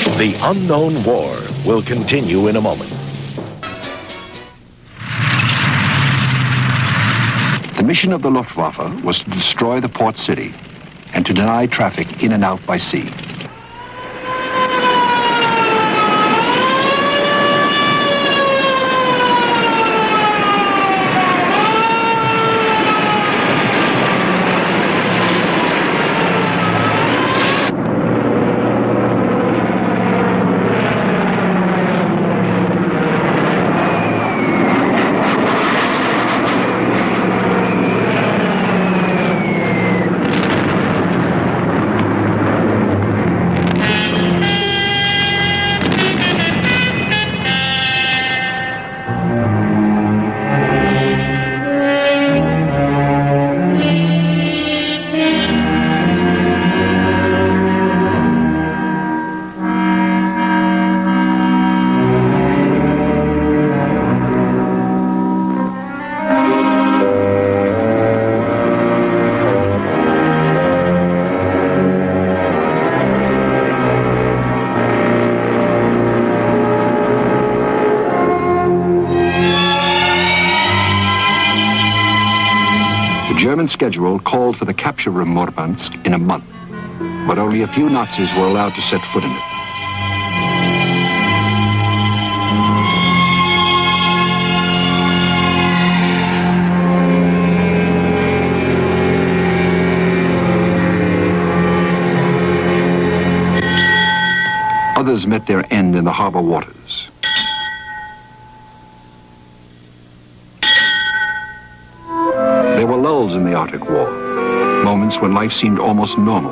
The unknown war will continue in a moment. The mission of the Luftwaffe was to destroy the port city and to deny traffic in and out by sea. The German schedule called for the capture of Murmansk in a month, but only a few Nazis were allowed to set foot in it. Others met their end in the harbor waters. There were lulls in the Arctic War, moments when life seemed almost normal.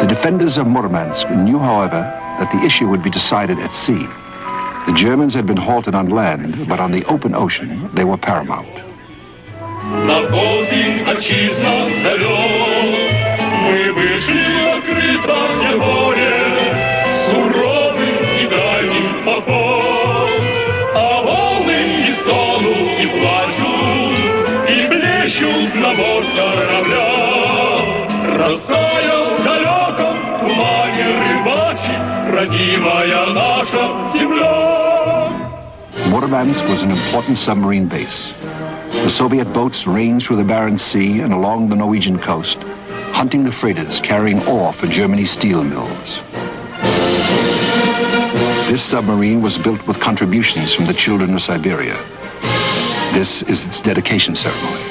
The defenders of Murmansk knew, however, that the issue would be decided at sea. The Germans had been halted on land, but on the open ocean, they were paramount. Murmansk was an important submarine base. The Soviet boats ranged through the Barents Sea and along the Norwegian coast, hunting the freighters carrying ore for Germany's steel mills. This submarine was built with contributions from the children of Siberia. This is its dedication ceremony.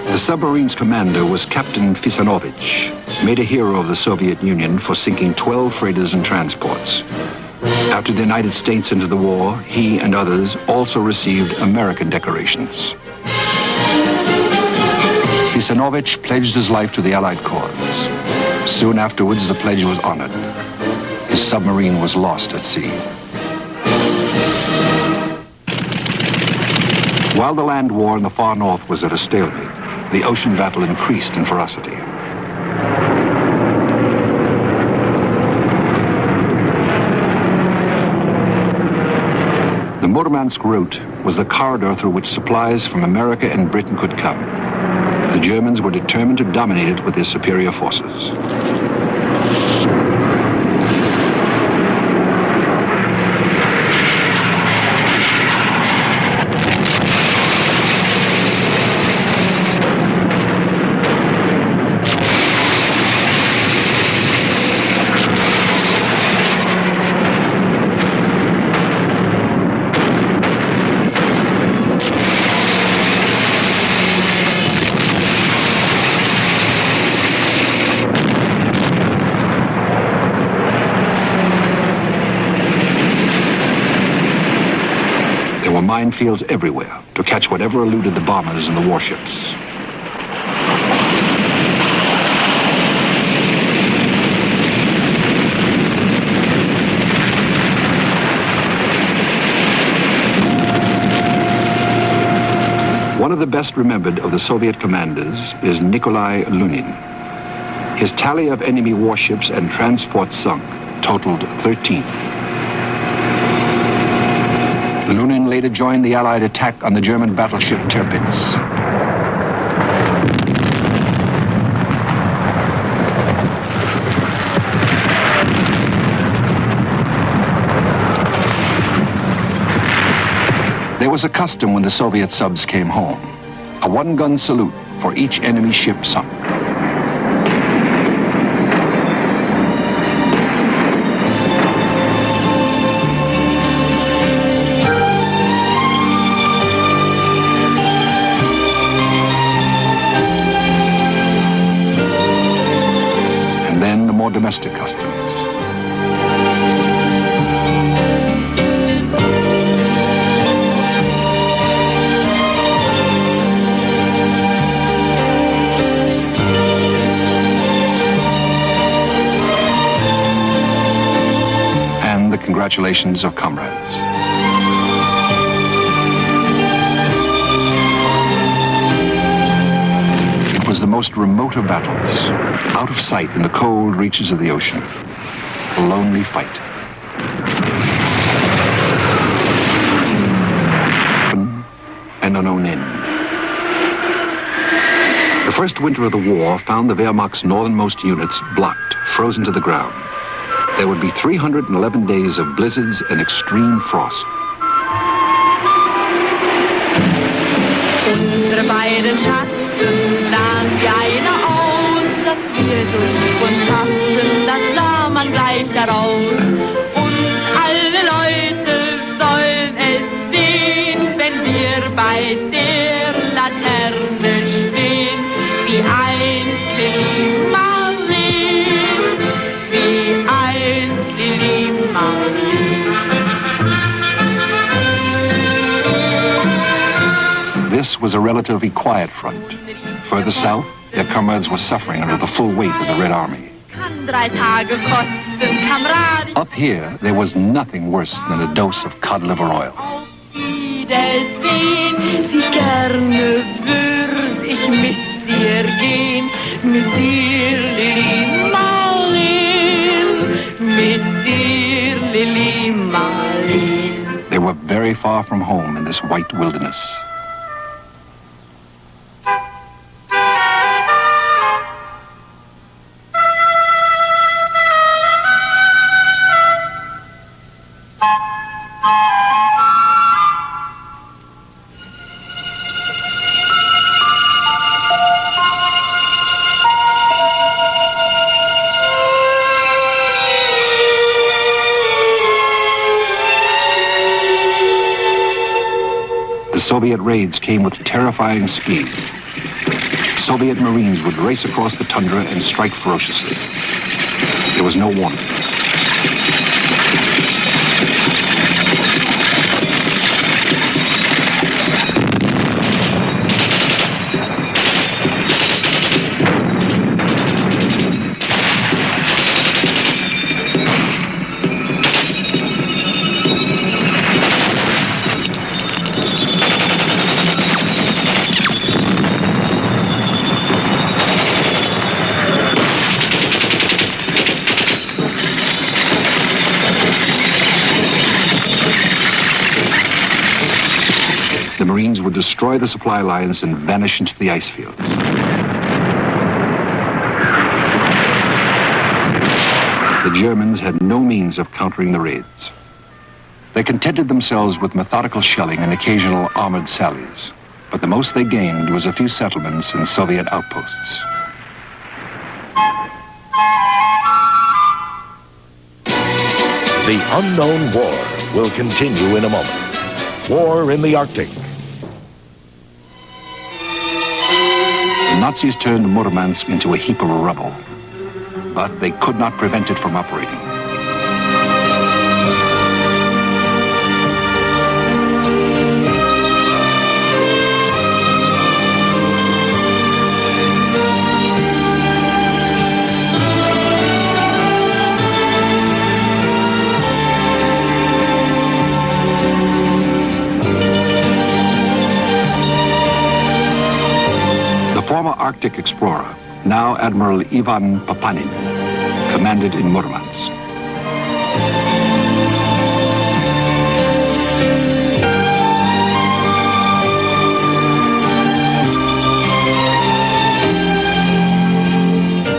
The submarine's commander was Captain Fisanovich, made a hero of the Soviet Union for sinking 12 freighters and transports. After the United States entered the war, he and others also received American decorations. Fisanovich pledged his life to the Allied cause. Soon afterwards, the pledge was honored. His submarine was lost at sea. While the land war in the far north was at a stalemate, the ocean battle increased in ferocity. The Murmansk route was the corridor through which supplies from America and Britain could come. The Germans were determined to dominate it with their superior forces. Minefields everywhere to catch whatever eluded the bombers and the warships. One of the best remembered of the Soviet commanders is Nikolai Lunin. His tally of enemy warships and transports sunk totaled 13. Lunin later joined the Allied attack on the German battleship Tirpitz. There was a custom when the Soviet subs came home. A one-gun salute for each enemy ship sunk. And then the more domestic customs. Congratulations of comrades. It was the most remote of battles, out of sight in the cold reaches of the ocean. A lonely fight. An unknown end. The first winter of the war found the Wehrmacht's northernmost units blocked, frozen to the ground. There would be 311 days of blizzards and extreme frost. Unsere beiden Schatten sahen wie eine aus, dass wir durch uns hatten, das sah man gleich daraus. Und alle Leute sollen es sehen, wenn wir bei der Laterne stehen, wie einst Lili Marleen, wie einst Lili Marleen. This was a relatively quiet front. Further south, their comrades were suffering under the full weight of the Red Army. Up here, there was nothing worse than a dose of cod liver oil. They were very far from home in this white wilderness. Soviet raids came with terrifying speed. Soviet Marines would race across the tundra and strike ferociously. There was no warning. The Marines would destroy the supply lines and vanish into the ice fields. The Germans had no means of countering the raids. They contented themselves with methodical shelling and occasional armored sallies, but the most they gained was a few settlements and Soviet outposts. The unknown war will continue in a moment. War in the Arctic. The Nazis turned Murmansk into a heap of rubble, but they could not prevent it from operating. Former Arctic explorer, now Admiral Ivan Papanin, commanded in Murmansk.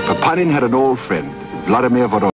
Papanin had an old friend, Vladimir Voyna.